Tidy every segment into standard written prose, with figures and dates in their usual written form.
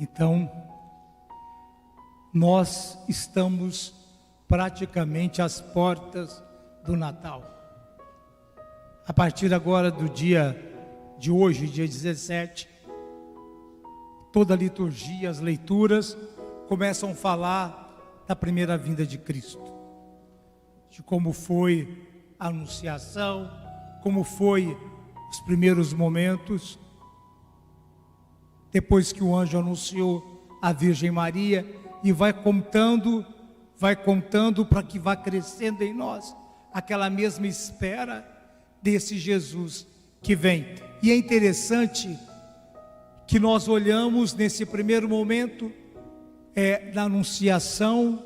Então, nós estamos praticamente às portas do Natal. A partir agora do dia de hoje, dia 17, toda a liturgia, as leituras começam a falar da primeira vinda de Cristo, de como foi a anunciação, como foi os primeiros momentos, depois que o anjo anunciou a Virgem Maria, e vai contando para que vá crescendo em nós aquela mesma espera desse Jesus que vem. E é interessante que nós olhamos nesse primeiro momento da anunciação,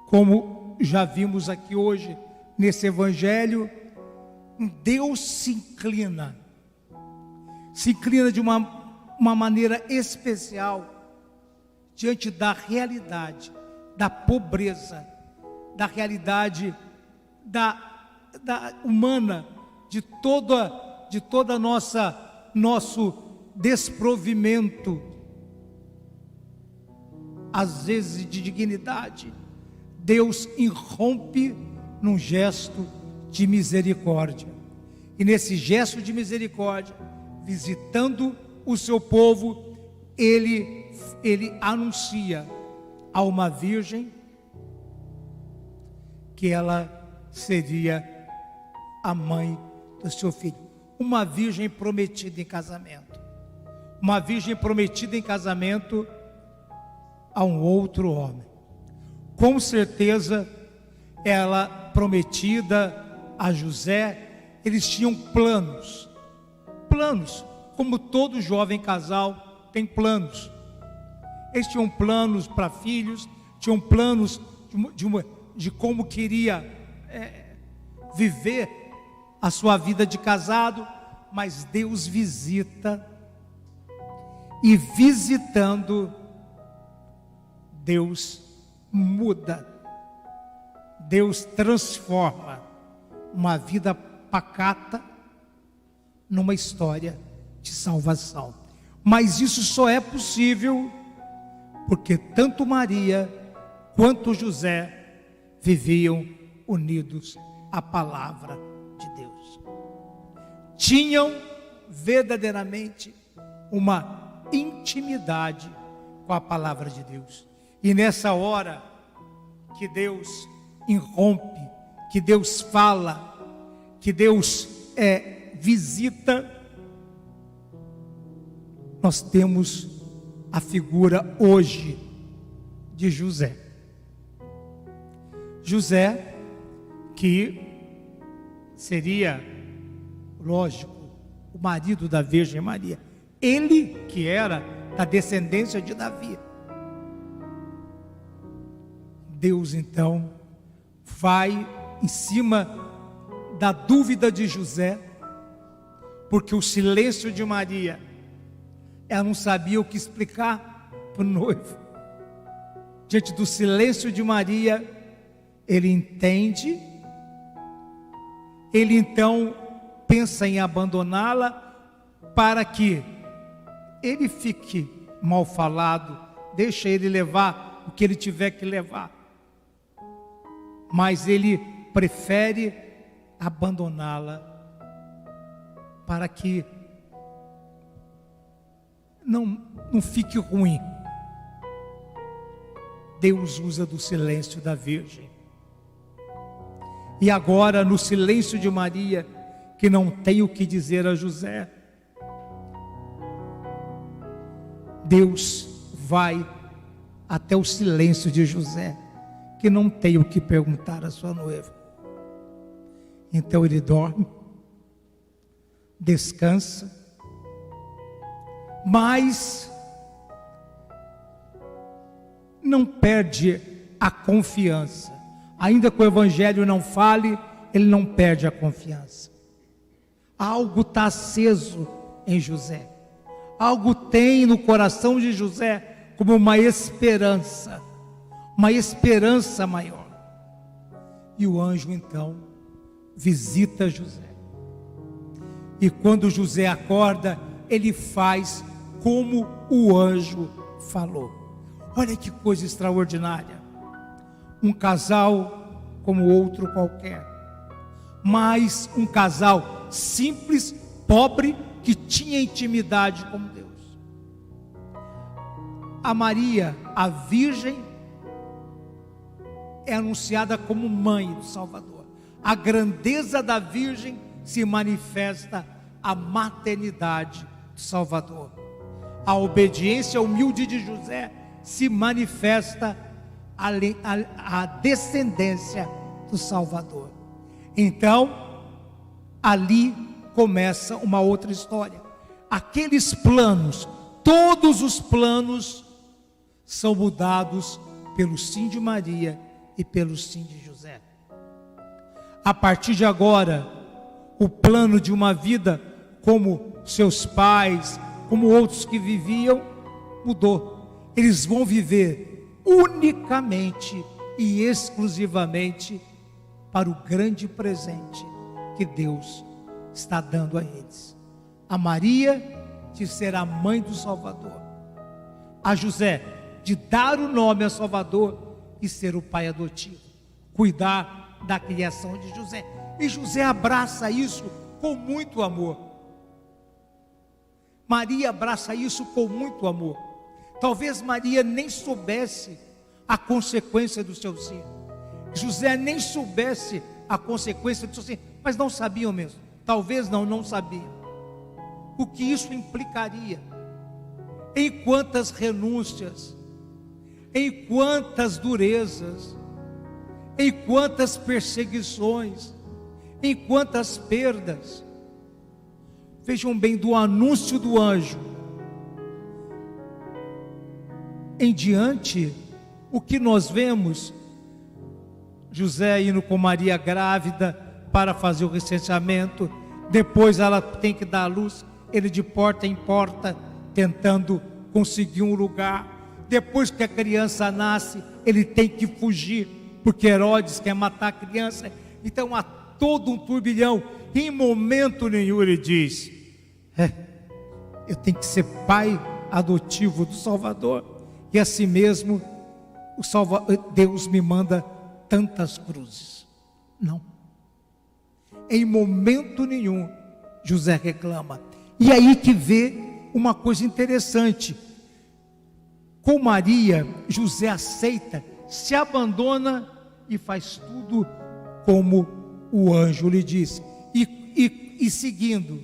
como já vimos aqui hoje nesse evangelho, Deus se inclina de uma maneira especial diante da realidade, da pobreza, da realidade da humana, de toda nosso desprovimento, às vezes de dignidade. Deus irrompe num gesto de misericórdia, e nesse gesto de misericórdia, visitando o seu povo, ele anuncia a uma virgem que ela seria a mãe do seu filho, uma virgem prometida em casamento, a um outro homem. Com certeza, ela prometida a José. Eles tinham planos, como todo jovem casal tem planos. Eles tinham planos para filhos, tinham planos de como queria viver a sua vida de casado, mas Deus visita, e visitando, Deus muda, Deus transforma uma vida pacata numa história de salvação. Mas isso só é possível porque tanto Maria quanto José viviam unidos à palavra de Deus. Tinham verdadeiramente uma intimidade com a palavra de Deus. E nessa hora que Deus irrompe, que Deus fala, que Deus visita, nós temos a figura hoje de José. José, que seria, lógico, o marido da Virgem Maria. Ele que era da descendência de Davi. Deus então vai em cima da dúvida de José, porque o silêncio de Maria, ela não sabia o que explicar para o noivo. Diante do silêncio de Maria, ele entende, ele então pensa em abandoná-la para que ele fique mal falado, deixa ele levar o que ele tiver que levar, mas ele prefere abandoná-la para que não fique ruim. Deus usa do silêncio da Virgem. E agora, no silêncio de Maria, que não tem o que dizer a José, Deus vai até o silêncio de José, que não tem o que perguntar à sua noiva. Então ele dorme, descansa, mas não perde a confiança. Ainda que o Evangelho não fale, ele não perde a confiança. Algo está aceso em José. Algo tem no coração de José como uma esperança maior. E o anjo então visita José. E quando José acorda, ele faz como o anjo falou. Olha que coisa extraordinária. Um casal como outro qualquer, mas um casal simples, pobre, que tinha intimidade com Deus. A Maria, a Virgem, é anunciada como mãe do Salvador. A grandeza da Virgem se manifesta a maternidade do Salvador. A obediência humilde de José se manifesta a descendência do Salvador. Então, ali começa uma outra história. Aqueles planos, todos os planos são mudados pelo sim de Maria e pelo sim de José. A partir de agora, o plano de uma vida como seus pais, como outros que viviam, mudou. Eles vão viver unicamente e exclusivamente para o grande presente que Deus está dando a eles. A Maria de ser a mãe do Salvador, a José de dar o nome a Salvador e ser o pai adotivo, cuidar da criação de José. E José abraça isso com muito amor. Maria abraça isso com muito amor. Talvez Maria nem soubesse a consequência do seu sim. José nem soubesse a consequência do seu sim, mas não sabiam mesmo. Talvez não sabiam o que isso implicaria, em quantas renúncias, em quantas durezas, em quantas perseguições, em quantas perdas. Vejam bem, do anúncio do anjo em diante, o que nós vemos, José indo com Maria grávida para fazer o recenseamento, depois ela tem que dar à luz, ele de porta em porta, tentando conseguir um lugar. Depois que a criança nasce, ele tem que fugir, porque Herodes quer matar a criança. Então há todo um turbilhão. Em momento nenhum ele diz: eu tenho que ser pai adotivo do Salvador, e assim mesmo Deus me manda tantas cruzes. Não, em momento nenhum José reclama. E aí que vê uma coisa interessante. Com Maria, José aceita, se abandona e faz tudo como o anjo lhe disse. E seguindo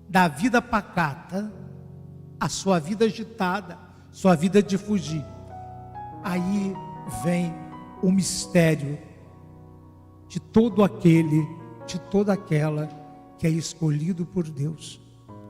da vida pacata, a sua vida agitada, sua vida de fugir. Aí vem o mistério de todo aquele, de toda aquela que é escolhido por Deus,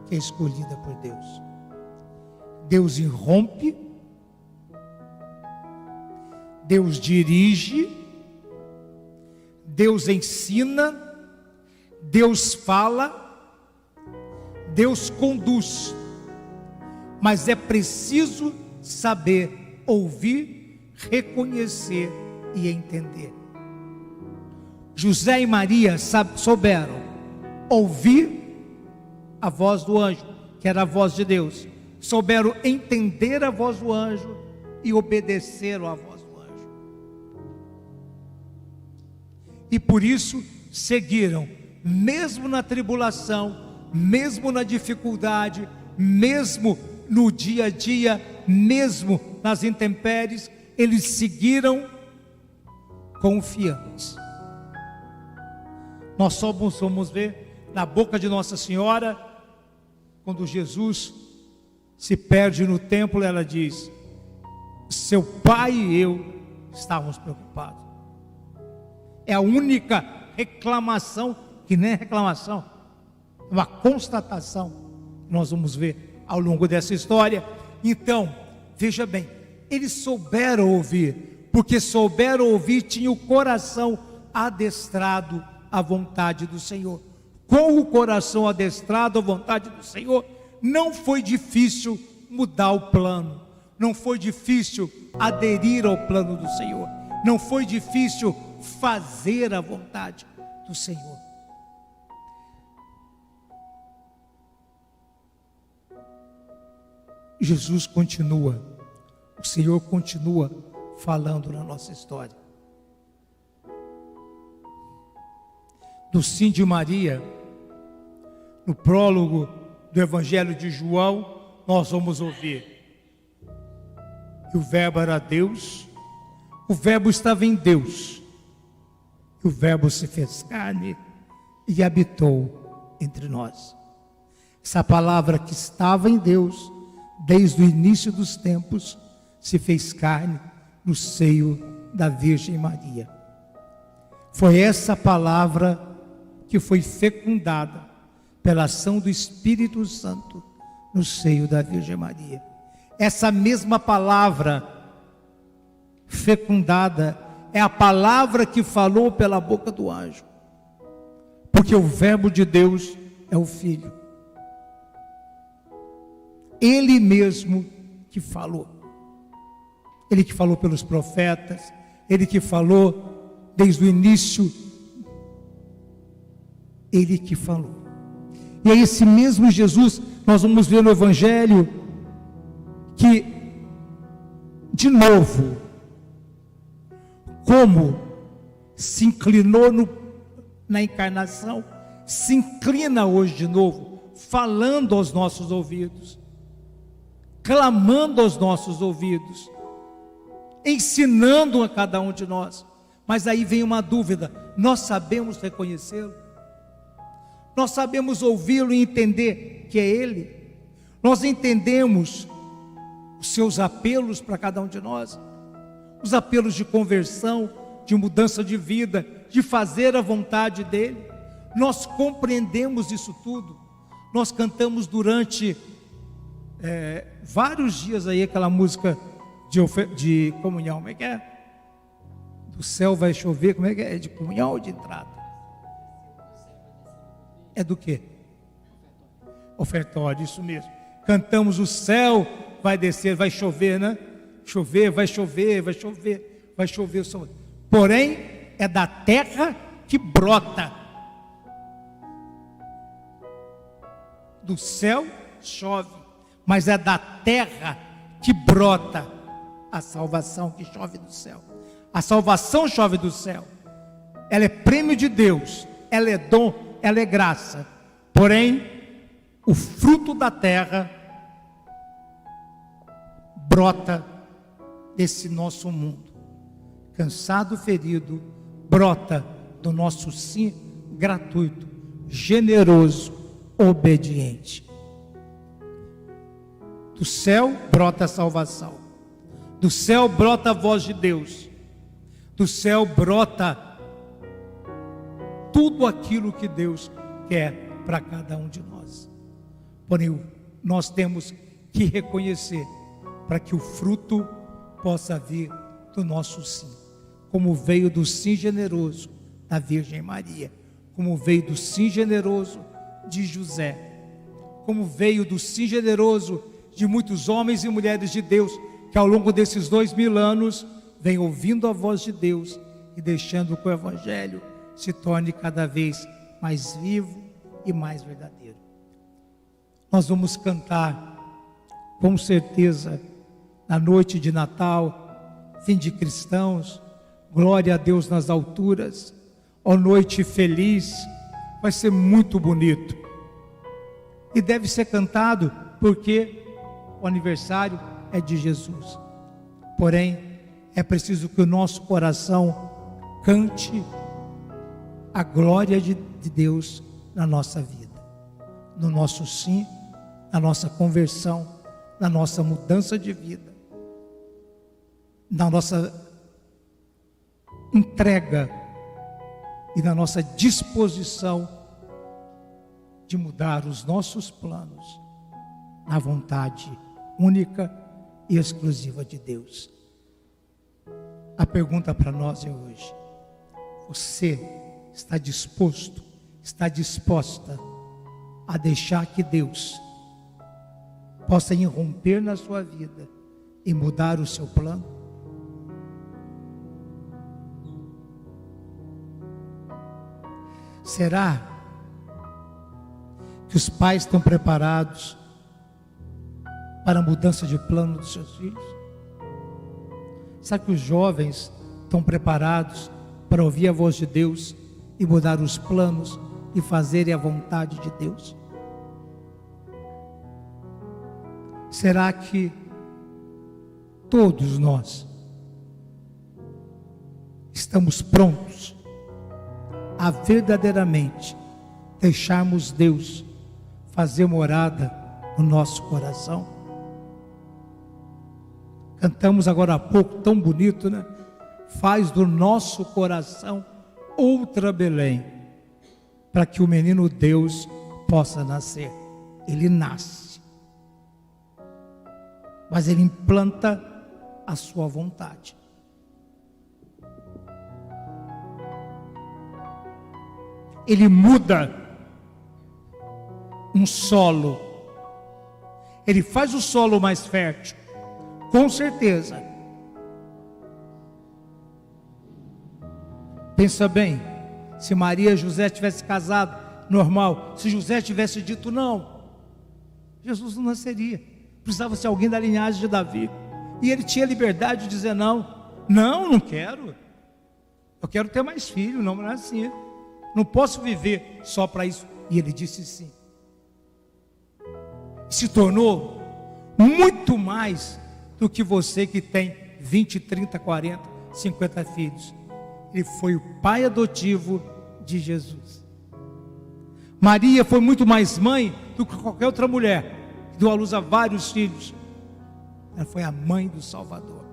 que é escolhida por Deus. Deus irrompe, Deus dirige, Deus ensina, Deus fala, Deus conduz, mas é preciso saber ouvir, reconhecer e entender. José e Maria souberam ouvir a voz do anjo, que era a voz de Deus, souberam entender a voz do anjo e obedeceram à voz do anjo, e por isso seguiram, mesmo na tribulação, mesmo na dificuldade, mesmo no dia a dia, mesmo nas intempéries, eles seguiram confiantes. Nós só vamos ver na boca de Nossa Senhora, quando Jesus se perde no templo, ela diz: seu pai e eu estávamos preocupados. É a única reclamação, que nem é reclamação, é uma constatação que nós vamos ver ao longo dessa história. Então, veja bem, eles souberam ouvir, porque souberam ouvir, tinha o coração adestrado à vontade do Senhor. Com o coração adestrado à vontade do Senhor, não foi difícil mudar o plano, não foi difícil aderir ao plano do Senhor, não foi difícil fazer a vontade do Senhor. Jesus continua, o Senhor continua falando na nossa história. Do sim de Maria, no prólogo do Evangelho de João, nós vamos ouvir: e o Verbo era Deus, o Verbo estava em Deus, e o Verbo se fez carne e habitou entre nós. Essa palavra que estava em Deus desde o início dos tempos se fez carne no seio da Virgem Maria. Foi essa palavra que foi fecundada pela ação do Espírito Santo no seio da Virgem Maria. Essa mesma palavra fecundada é a palavra que falou pela boca do anjo, porque o Verbo de Deus é o Filho. Ele mesmo que falou. Ele que falou pelos profetas, ele que falou desde o início, ele que falou. E é esse mesmo Jesus, nós vamos ver no Evangelho, que, de novo, como se inclinou na encarnação, se inclina hoje de novo, falando aos nossos ouvidos, clamando aos nossos ouvidos, ensinando a cada um de nós. Mas aí vem uma dúvida: nós sabemos reconhecê-lo? Nós sabemos ouvi-lo e entender que é Ele? Nós entendemos os seus apelos para cada um de nós? Os apelos de conversão, de mudança de vida, de fazer a vontade dEle? Nós compreendemos isso tudo? Nós cantamos durante vários dias aí aquela música de comunhão, como é que é? Do céu vai chover, como é que é? É de comunhão ou de entrada? É do quê? Ofertório, isso mesmo. Cantamos: o céu vai descer, vai chover, né? Chover, vai chover, vai chover, vai chover. Porém, é da terra que brota. Do céu chove, mas é da terra que brota a salvação que chove do céu. A salvação chove do céu. Ela é prêmio de Deus, ela é dom, ela é graça. Porém, o fruto da terra brota desse nosso mundo, cansado, ferido, brota do nosso sim gratuito, generoso, obediente. Do céu brota a salvação, do céu brota a voz de Deus, do céu brota tudo aquilo que Deus quer para cada um de nós. Porém, nós temos que reconhecer, para que o fruto possa vir do nosso sim, como veio do sim generoso da Virgem Maria, como veio do sim generoso de José, como veio do sim generoso de muitos homens e mulheres de Deus, que ao longo desses 2000 anos vem ouvindo a voz de Deus e deixando que o Evangelho se torne cada vez mais vivo e mais verdadeiro. Nós vamos cantar, com certeza, na noite de Natal, fim de cristãos, glória a Deus nas alturas, ó noite feliz. Vai ser muito bonito e deve ser cantado, porque o aniversário é de Jesus. Porém, é preciso que o nosso coração cante a glória de Deus na nossa vida, no nosso sim, na nossa conversão, na nossa mudança de vida, na nossa entrega e na nossa disposição de mudar os nossos planos na vontade única e exclusiva de Deus. A pergunta para nós é hoje: você está disposto, está disposta a deixar que Deus possa irromper na sua vida e mudar o seu plano? Será que os pais estão preparados para a mudança de plano dos seus filhos? Será que os jovens estão preparados para ouvir a voz de Deus e mudar os planos e fazerem a vontade de Deus? Será que todos nós estamos prontos a verdadeiramente deixarmos Deus fazer morada no nosso coração? Cantamos agora há pouco, tão bonito, né? Faz do nosso coração outra Belém, para que o menino Deus possa nascer. Ele nasce, mas ele implanta a sua vontade. Ele muda um solo, ele faz o solo mais fértil, com certeza. Pensa bem, se Maria e José tivessem casado normal, se José tivesse dito não, Jesus não nasceria. Precisava ser alguém da linhagem de Davi, e ele tinha liberdade de dizer não quero, eu quero ter mais filho, não é assim, não posso viver só para isso. E ele disse sim. Se tornou muito mais do que você que tem 20, 30, 40, 50 filhos. Ele foi o pai adotivo de Jesus. Maria foi muito mais mãe do que qualquer outra mulher, que deu à luz a vários filhos. Ela foi a mãe do Salvador.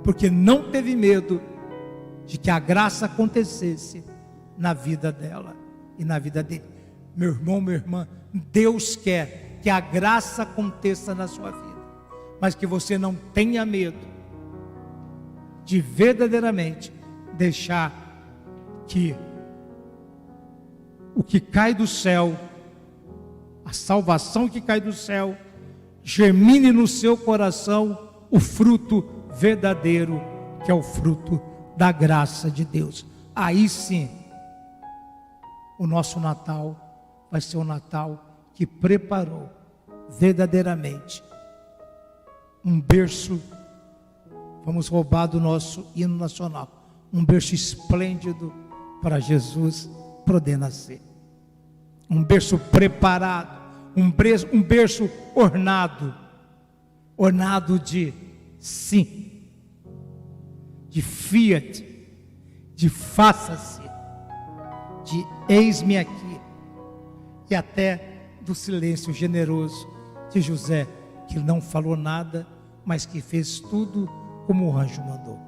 Porque não teve medo de que a graça acontecesse na vida dela e na vida dele. Meu irmão, minha irmã, Deus quer que a graça aconteça na sua vida, mas que você não tenha medo de verdadeiramente deixar que o que cai do céu, a salvação que cai do céu, germine no seu coração o fruto verdadeiro, que é o fruto da graça de Deus. Aí sim, o nosso Natal vai ser um Natal que preparou verdadeiramente um berço. Vamos roubar do nosso hino nacional, um berço esplêndido para Jesus poder nascer, um berço preparado, um berço ornado de sim, de fiat, de faça-se, de eis-me aqui, e até do silêncio generoso de José, que não falou nada, mas que fez tudo como o anjo mandou.